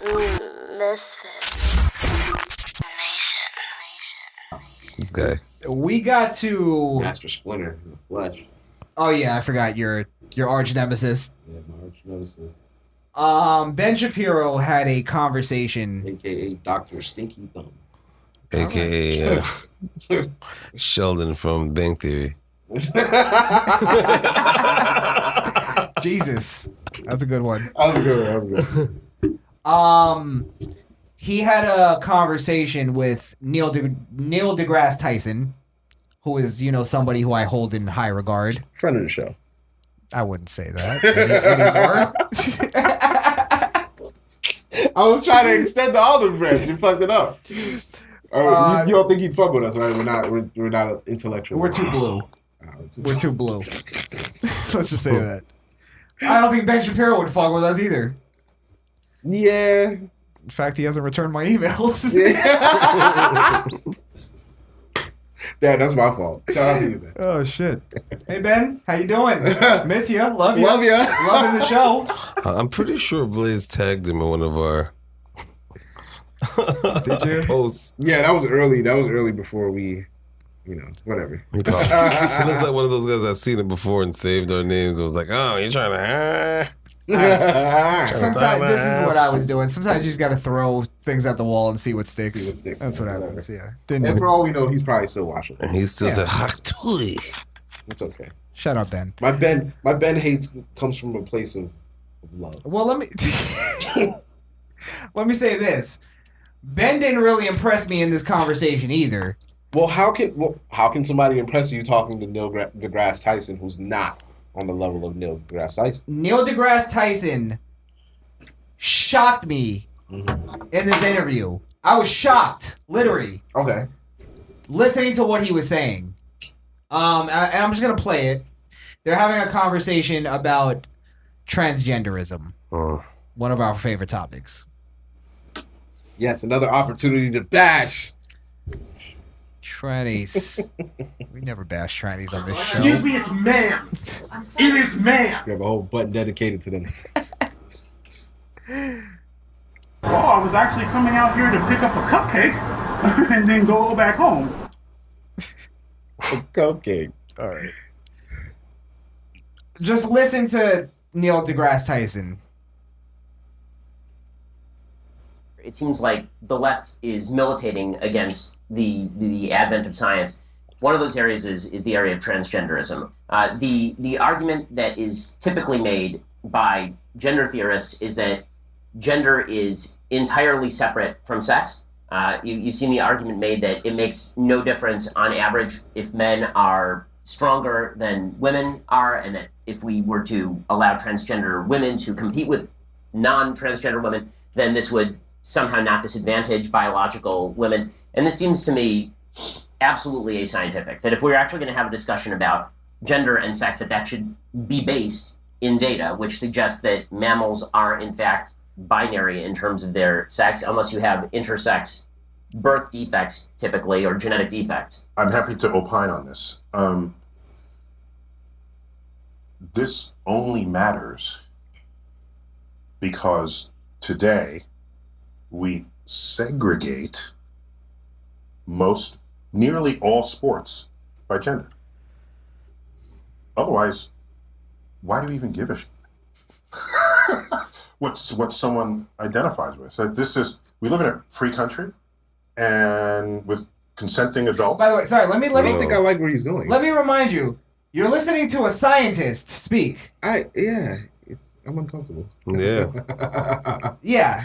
Misfit. This guy. We got to Master Splinter in the flesh. Oh yeah, I forgot your arch nemesis. Yeah, my arch nemesis. Ben Shapiro had a conversation, AKA Dr. Stinky Thumb. AKA Sheldon from Bang Theory. Jesus, that's a good one. That was good. He had a conversation with Neil deGrasse Tyson, who is, somebody who I hold in high regard. Friend of the show. I wouldn't say that anymore. I was trying to extend to all the friends. You fucked it up. You don't think he'd fuck with us, right? We're not intellectual. We're too blue. We're too blue. Let's just say that. I don't think Ben Shapiro would fuck with us either. Yeah. In fact, he hasn't returned my emails. Dad, that's my fault. Shout out to you, man. Oh, shit. Hey, Ben. How you doing? Miss ya. Love you. Love ya. Loving the show. I'm pretty sure Blaze tagged him in one of our Did you? posts. Yeah, that was early. That was early before we, whatever. He looks like one of those guys I've seen it before and saved our names. I was like, oh, you're trying to... Sometimes this is what I was doing. Sometimes you just got to throw things at the wall and see what sticks. That's what happens. Yeah. And for all we know, he's probably still watching. And he still said, "Haktui." It's okay. Shut up, Ben. My Ben hates comes from a place of love. Well, let me say this. Ben didn't really impress me in this conversation either. Well, how can somebody impress you talking to Neil deGrasse Tyson, who's not on the level of Neil deGrasse Tyson? Neil deGrasse Tyson shocked me in this interview. I was shocked, literally. Okay. Listening to what he was saying. And I'm just going to play it. They're having a conversation about transgenderism. One of our favorite topics. Yes, another opportunity to bash. Trannies. We never bash trannies on this show. Excuse me, it's ma'am. It is ma'am. We have a whole button dedicated to them. Oh, I was actually coming out here to pick up a cupcake and then go back home. A cupcake. All right. Just listen to Neil deGrasse Tyson. It seems like the left is militating against the advent of science. One of those areas is the area of transgenderism. The argument that is typically made by gender theorists is that gender is entirely separate from sex. You've seen the argument made that it makes no difference on average if men are stronger than women are, and that if we were to allow transgender women to compete with non-transgender women, then this would somehow not disadvantage biological women. And this seems to me absolutely ascientific, that if we're actually going to have a discussion about gender and sex, that should be based in data, which suggests that mammals are in fact binary in terms of their sex, unless you have intersex birth defects typically, or genetic defects. I'm happy to opine on this. This only matters because today we segregate nearly all sports by gender. Otherwise, why do we even give a what someone identifies with? So we live in a free country, and with consenting adults. By the way, sorry, let me. I don't think I like where he's going. Let me remind you, you're listening to a scientist speak. I'm uncomfortable. Yeah. Yeah.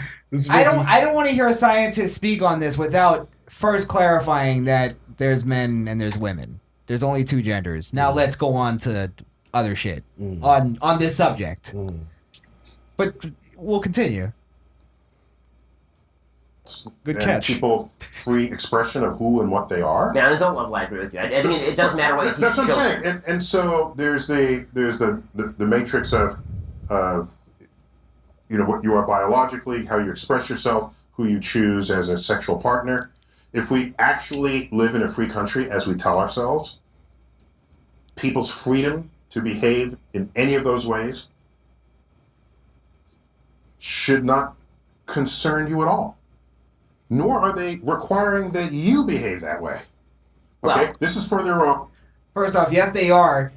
I don't want to hear a scientist speak on this without first clarifying that there's men and there's women. There's only two genders. Now let's go on to other shit on this subject. But we'll continue. Good catch. People free expression of who and what they are. Man, I don't love I agree with you. I think it doesn't matter what you teach That's what children. I'm saying. And so there's the matrix of what you are biologically, how you express yourself, who you choose as a sexual partner. If we actually live in a free country, as we tell ourselves, people's freedom to behave in any of those ways should not concern you at all. Nor are they requiring that you behave that way. Okay? Well, this is further wrong. First off, yes, they are.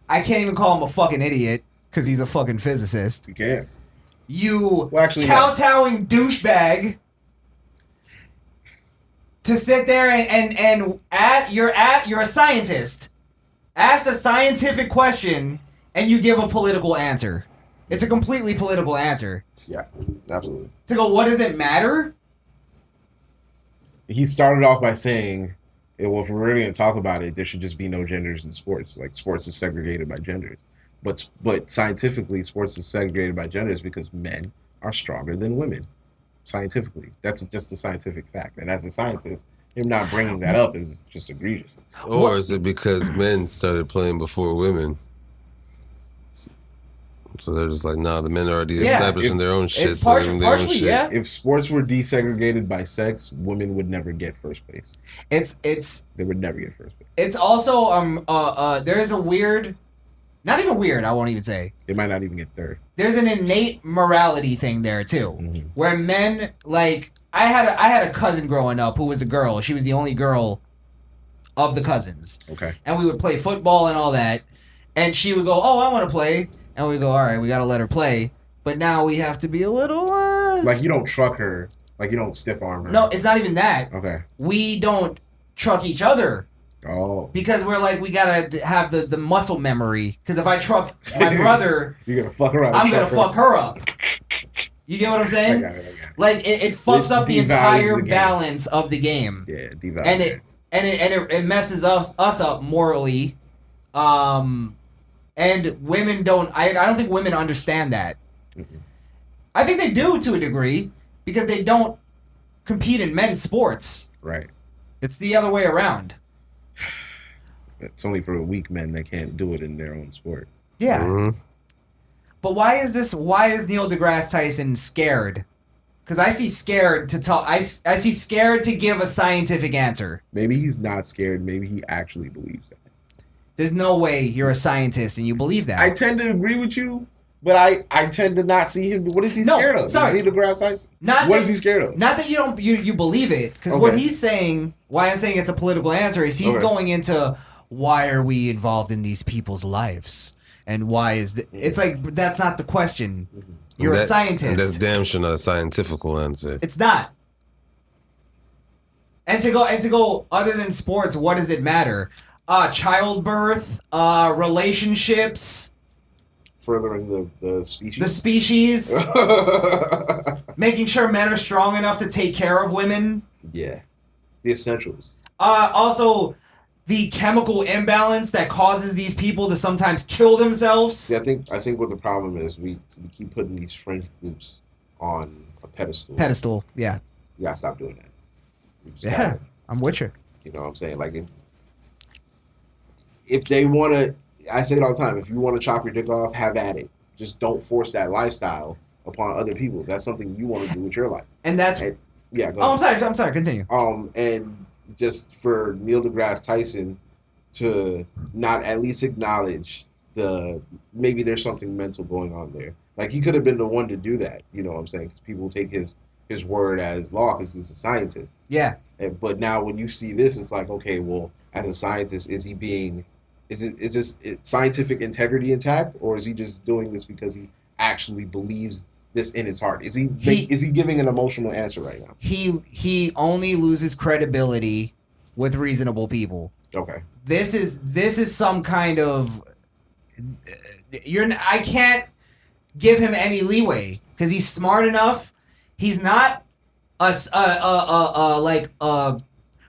I can't even call him a fucking idiot because he's a fucking physicist. You can't. You Well, actually, kowtowing douchebag to sit there and you're a scientist. Asked a scientific question and you give a political answer. It's a completely political answer. Yeah, absolutely. To go, what does it matter? He started off by saying, well, if we're really going to talk about it, there should just be no genders in sports. Like, sports is segregated by genders. But scientifically, sports is segregated by genders because men are stronger than women. Scientifically. That's just a scientific fact. And as a scientist, him not bringing that up is just egregious. Or is it because men started playing before women? So they're just like, nah, the men are already establishing their own shit. It's partially, yeah. If sports were desegregated by sex, women would never get first place. They would never get first place. It's also there is a weird, not even weird, I won't even say. They might not even get third. There's an innate morality thing there too, where men, like, I had a cousin growing up who was a girl. She was the only girl of the cousins. Okay. And we would play football and all that, and she would go, "Oh, I want to play." And we go, all right, we got to let her play. But now we have to be a little... Like, you don't truck her. Like, you don't stiff arm her. No, it's not even that. Okay. We don't truck each other. Oh. Because we're like, we got to have the muscle memory. Because if I truck my brother... You're going to fuck her up. I'm going to fuck her up. You get what I'm saying? I got it. Like, it fucks up the entire balance of the game. Yeah, devalues. And it messes us up morally. And women don't... I don't think women understand that. Mm-hmm. I think they do to a degree because they don't compete in men's sports. Right. It's the other way around. It's only for weak men that can't do it in their own sport. Yeah. Mm-hmm. But why is Neil deGrasse Tyson scared? Because I see scared to talk... I see scared to give a scientific answer. Maybe he's not scared. Maybe he actually believes that. There's no way you're a scientist and you believe that. I tend to agree with you, but I tend to not see him. What is he scared of? Sorry. Is Neil deGrasse Tyson? What is he scared of? Not that you believe it, because what he's saying, why I'm saying it's a political answer, is he's going into why are we involved in these people's lives, and why is it's like that's not the question. You're a scientist. And that's damn sure not a scientific answer. It's not. And to go other than sports, what does it matter? Childbirth, relationships. Furthering the species. The species. Making sure men are strong enough to take care of women. Yeah. The essentials. Also, the chemical imbalance that causes these people to sometimes kill themselves. See, I think what the problem is, we keep putting these friend groups on a pedestal. Pedestal, yeah. You gotta stop doing that. Yeah, I'm with you. You know what I'm saying? Like, if they want to, I say it all the time, if you want to chop your dick off, have at it. Just don't force that lifestyle upon other people. That's something you want to do with your life. And that's... yeah, go ahead. I'm sorry, continue. And just for Neil deGrasse Tyson to not at least acknowledge maybe there's something mental going on there. Like, he could have been the one to do that, you know what I'm saying? Because people take his word as law because he's a scientist. Yeah. But now when you see this, it's like, okay, well, as a scientist, is this scientific integrity intact, or is he just doing this because he actually believes this in his heart? Is he giving an emotional answer right now? He only loses credibility with reasonable people. Okay. This is some kind of I can't give him any leeway because he's smart enough. He's not a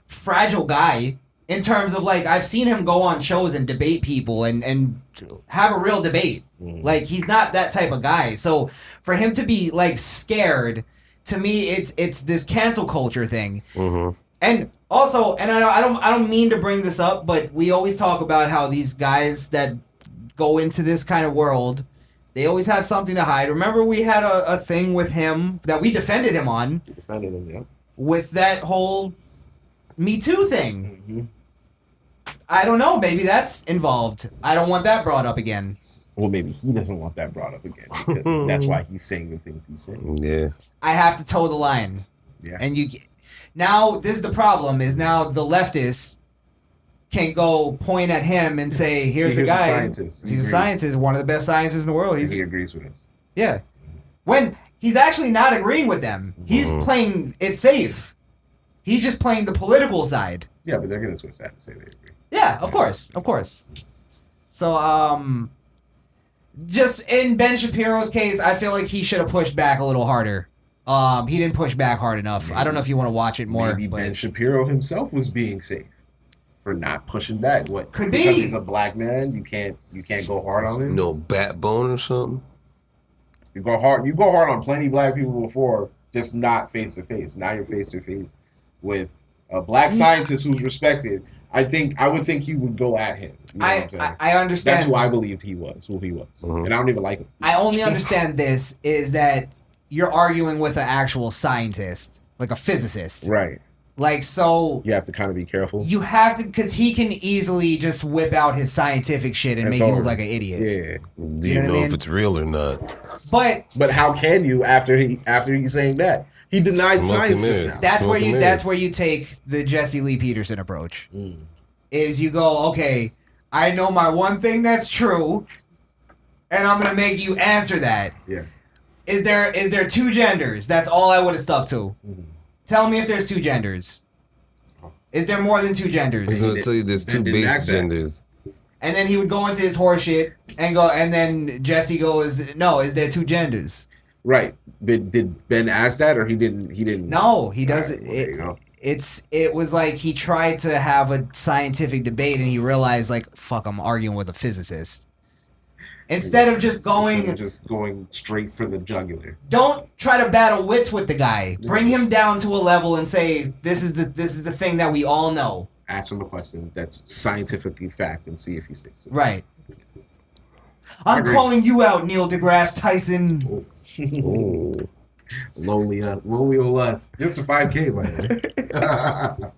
fragile guy. In terms of, like, I've seen him go on shows and debate people and have a real debate. Mm-hmm. Like, he's not that type of guy. So for him to be, like, scared, to me, it's this cancel culture thing. Mm-hmm. And also, and I don't mean to bring this up, but we always talk about how these guys that go into this kind of world, they always have something to hide. Remember, we had a thing with him that we defended him on. You defended him, yeah. With that whole Me Too thing. Mm-hmm. I don't know. Maybe that's involved. I don't want that brought up again. Well, maybe he doesn't want that brought up again. Because that's why he's saying the things he's saying. Yeah. I have to toe the line. Yeah. And now this is the problem, is now the leftists can go point at him and say, here's a guy. Scientist. He's a scientist, one of the best scientists in the world. He agrees with us. Yeah. When he's actually not agreeing with them. He's playing it safe. He's just playing the political side. Yeah, but they're going to switch that and say they agree. Yeah, of course. Of course. So, just in Ben Shapiro's case, I feel like he should have pushed back a little harder. He didn't push back hard enough. I don't know if you want to watch it more. Maybe Ben Shapiro himself was being safe for not pushing back. What could because be? He's a black man. You can't go hard on him. No backbone or something. You go hard on plenty of black people before, just not face to face. Now you're face to face with a black scientist who's respected. I would think he would go at him. You know I understand. That's who I believed he was. And I don't even like him. I only understand this is that you're arguing with an actual scientist, like a physicist. Right. Like, so... You have to kind of be careful. You have to, because he can easily just whip out his scientific shit and make you look like an idiot. Yeah. Do you know if it's real or not? But how can you after he's saying that? He denied science just now. That's where you take the Jesse Lee Peterson approach. Is you go, okay, I know my one thing that's true, and I'm gonna make you answer that. Yes. Is there two genders? That's all I would have stuck to. Tell me if there's two genders. Is there more than two genders? He's gonna tell you there's two base genders. And then he would go into his horse shit and go, and then Jesse goes, no, is there two genders? Right. But did Ben ask that, or he didn't? No, he doesn't. Right, It was like he tried to have a scientific debate and he realized, like, fuck, I'm arguing with a physicist. Instead of just going straight for the jugular. Don't try to battle wits with the guy. Bring him down to a level and say, this is the thing that we all know. Ask him a question that's scientifically fact and see if he sticks to it. Right. I'm calling you out, Neil deGrasse Tyson. Oh. Lonely old us. Just a 5K, by the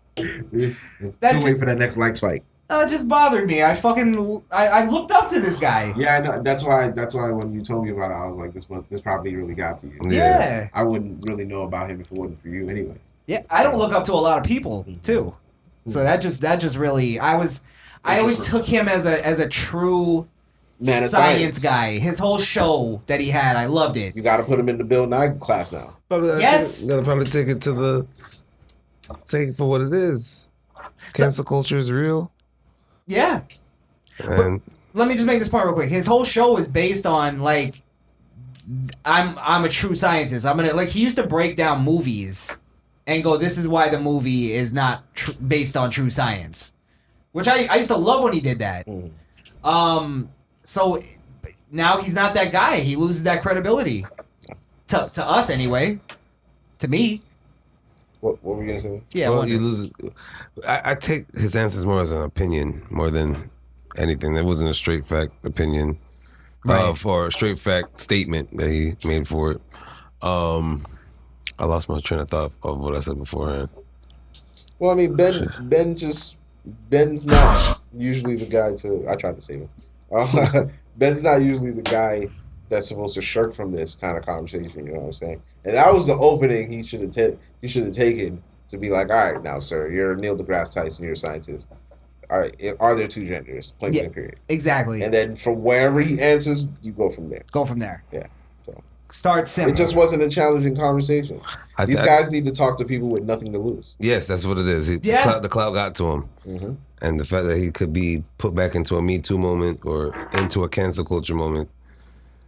way. Still waiting for that next like spike. It just bothered me. I looked up to this guy. Yeah, I know. That's why when you told me about it, I was like, this probably really got to you. Yeah. I wouldn't really know about him if it wasn't for you anyway. Yeah, I don't look up to a lot of people too. So that just really I always took him as a true man of science guy. His whole show that he had, I loved it. You got to put him in the Bill Nye class now. Yes. You gotta probably take it for what it is. Cancel culture is real. Yeah. And let me just make this point real quick. His whole show is based on, like, I'm a true scientist. He used to break down movies and go, this is why the movie is not based on true science. Which I used to love when he did that. So now he's not that guy. He loses that credibility. To us, anyway. To me. What were you going to say? Yeah, well, you lose. I take his answers more as an opinion more than anything. It wasn't a straight fact opinion, or a straight fact statement that he made for it. I lost my train of thought of what I said beforehand. Well, I mean, Ben's not usually the guy to. I tried to save him. Ben's not usually the guy that's supposed to shirk from this kind of conversation. You know what I'm saying? And that was the opening he should have taken to be like, all right, now, sir, you're Neil deGrasse Tyson, you're a scientist. All right, are there two genders? Point blank period. Exactly. And then from wherever he answers, you go from there. Yeah. So start simple. It just wasn't a challenging conversation. These guys need to talk to people with nothing to lose. Yes, that's what it is. The clout got to him. Mm-hmm. And the fact that he could be put back into a Me Too moment or into a cancel culture moment,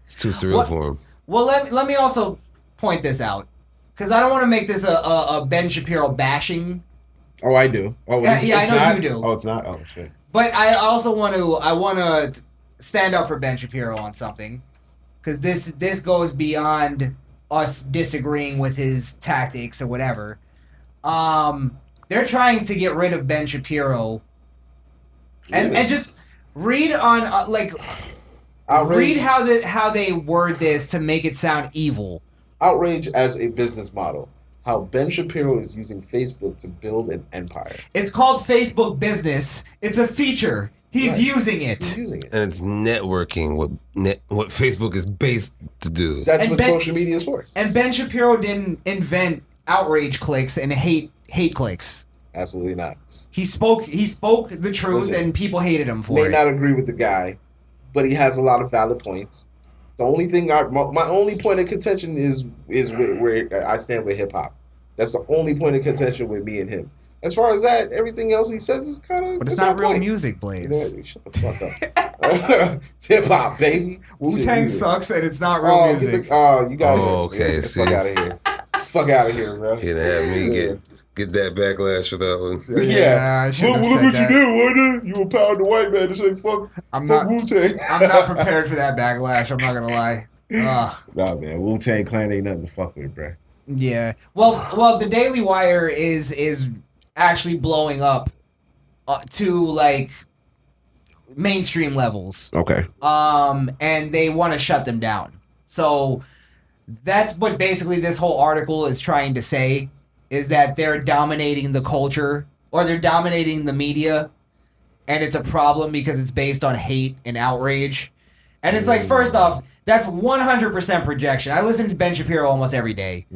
it's too surreal for him. Well, let me also point this out, because I don't want to make this a Ben Shapiro bashing. Oh, I do. Oh, I know not? you do. Oh, it's not? Oh, shit. But I also want to stand up for Ben Shapiro on something, because this goes beyond us disagreeing with his tactics or whatever. They're trying to get rid of Ben Shapiro, and just read on read how they word this to make it sound evil. Outrage as a business model. How Ben Shapiro is using Facebook to build an empire. It's called Facebook Business. It's a feature. He's using it. He's using it. And it's networking, what Facebook is based to do. That's And what social media is for. And Ben Shapiro didn't invent outrage clicks and hate clicks. Absolutely not. He spoke the truth, Listen, and people hated him for May it. not agree with the guy, but he has a lot of valid points. The only thing my only point of contention is where I stand with hip hop. That's the only point of contention with me and him. As far as that, everything else he says is kind of. But it's not real music, Blaze. You know, shut the fuck up. Hip hop, baby. Wu-Tang sucks, and it's not real music. You guys. Okay, see. Fuck out of here. Fuck out of here, bro. You'd have me get that backlash for that one. Yeah. I shouldn't have Look said what that. you did, Wunda. You empowered the white man to say fuck Wu-Tang. I'm not prepared for that backlash. I'm not gonna lie. Ugh. Nah, man. Wu-Tang Clan ain't nothing to fuck with, bro. Yeah. Well, the Daily Wire is actually blowing up to like mainstream levels. Okay. And they want to shut them down. So that's what basically this whole article is trying to say, is that they're dominating the culture, or they're dominating the media, and it's a problem because it's based on hate and outrage. And it's like, first off, that's 100% projection. I listen to Ben Shapiro almost every day.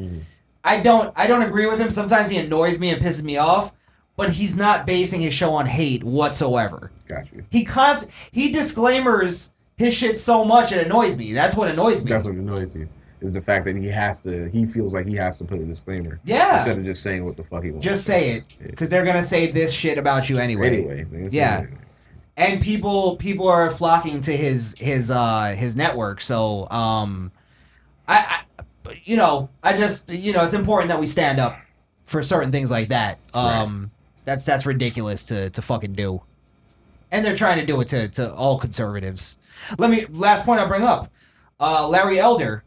I don't agree with him. Sometimes he annoys me and pisses me off, but he's not basing his show on hate whatsoever. Got you. He disclaimers his shit so much it annoys me. That's what annoys me. That's what annoys you. Is the fact that he feels like he has to put a disclaimer. Yeah. Instead of just saying what the fuck he wants. Just say it, because they're gonna say this shit about you anyway. Yeah. And people are flocking to his network. So I just it's important that we stand up for certain things like that. That's ridiculous to fucking do. And they're trying to do it to all conservatives. Last point I'll bring up. Larry Elder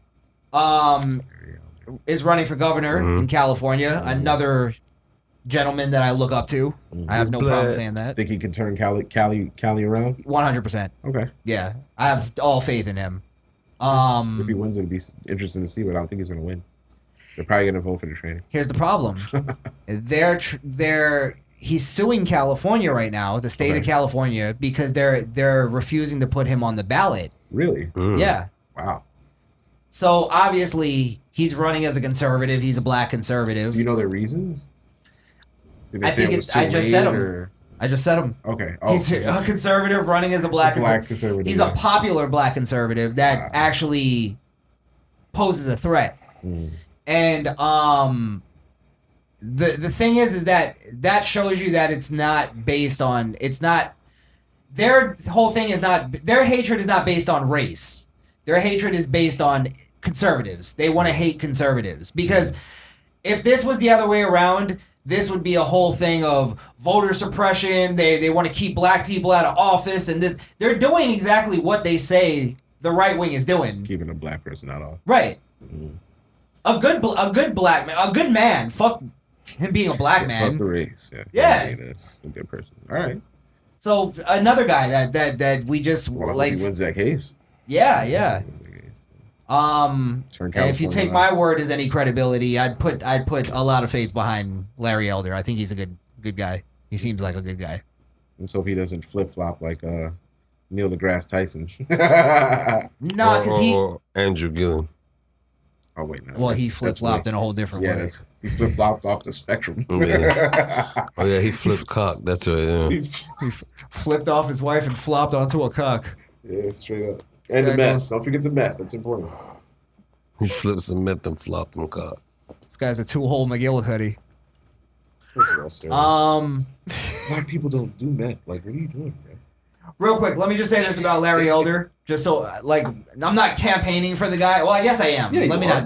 is running for governor in California. Another gentleman that I look up to. I have no problem saying that. Think he can turn Cali around? 100%. Okay. Yeah, I have all faith in him. If he wins, it'd be interesting to see, but I don't think he's going to win. They're probably going to vote for the training. Here's the problem. He's suing California right now, the state of California, because they're refusing to put him on the ballot. Really? Yeah. Wow. So obviously he's running as a conservative. He's a black conservative. Do you know their reasons? Did they I say think it was it's. I too just late, said him. or- I just said him. Okay. Oh, He's a conservative running as a black conservative. He's a popular black conservative that actually poses a threat. And the thing is that shows you that it's not based on. It's not. Their whole thing is not. Their hatred is not based on race. Their hatred is based on conservatives. They want to hate conservatives because if this was the other way around, this would be a whole thing of voter suppression. They want to keep black people out of office, and they're doing exactly what they say the right wing is doing. Keeping a black person out of. Right. A good black man. A good man. Fuck him being a black man. Fuck the race. Yeah. A good person. All right. So another guy that we just Well, I hope he wins that case. Yeah. And if you take my word as any credibility, I'd put a lot of faith behind Larry Elder. I think he's a good guy. He seems like a good guy. Let's hope he doesn't flip flop like Neil deGrasse Tyson. No, because he Andrew Gillum. Oh wait, no. Well, he flip flopped in a whole different way. He flip flopped off the spectrum. Yeah. Oh yeah, he flipped cock. That's right. Yeah. He flipped off his wife and flopped onto a cock. Yeah, straight up. And the meth. Don't forget the meth. That's important. He flipped some meth and flopped him cock. This guy's a 2-hole McGillicuddy. Black people don't do meth. Like, what are you doing, man? Real quick, let me just say this about Larry Elder, just so I'm not campaigning for the guy. Well, I guess I am. Yeah, let me not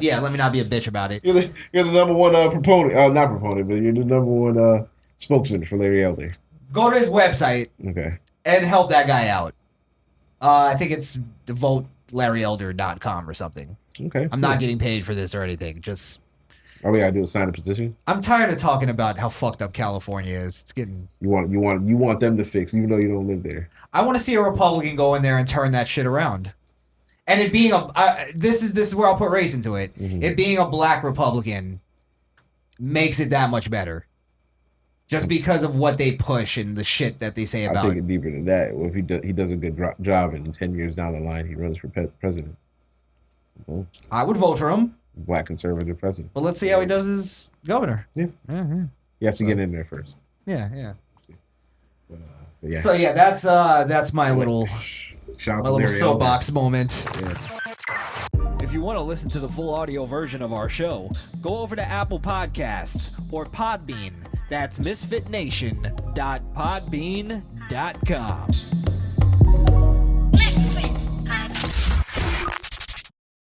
be a bitch about it. You're the number one proponent. Not proponent, but you're the number one spokesman for Larry Elder. Go to his website. Okay. And help that guy out. I think it's votelarryelder.com or something. Okay. I'm not getting paid for this or anything. Just. All we gotta do is sign a petition. I'm tired of talking about how fucked up California is. It's getting. You want them to fix, even though you don't live there. I want to see a Republican go in there and turn that shit around. And it being this is where I'll put race into it. Mm-hmm. It being a black Republican makes it that much better. Just because of what they push and the shit that they say about. I'll take it deeper than that. Well, if he does a good job, and 10 years down the line, he runs for president. Well, I would vote for him. Black conservative president. But let's see how he does as governor. Yeah. Mm-hmm. He has to get in there first. Yeah. Yeah. So yeah, that's my little soapbox moment. Yeah. If you want to listen to the full audio version of our show, go over to Apple Podcasts or Podbean. That's misfitnation.podbean.com.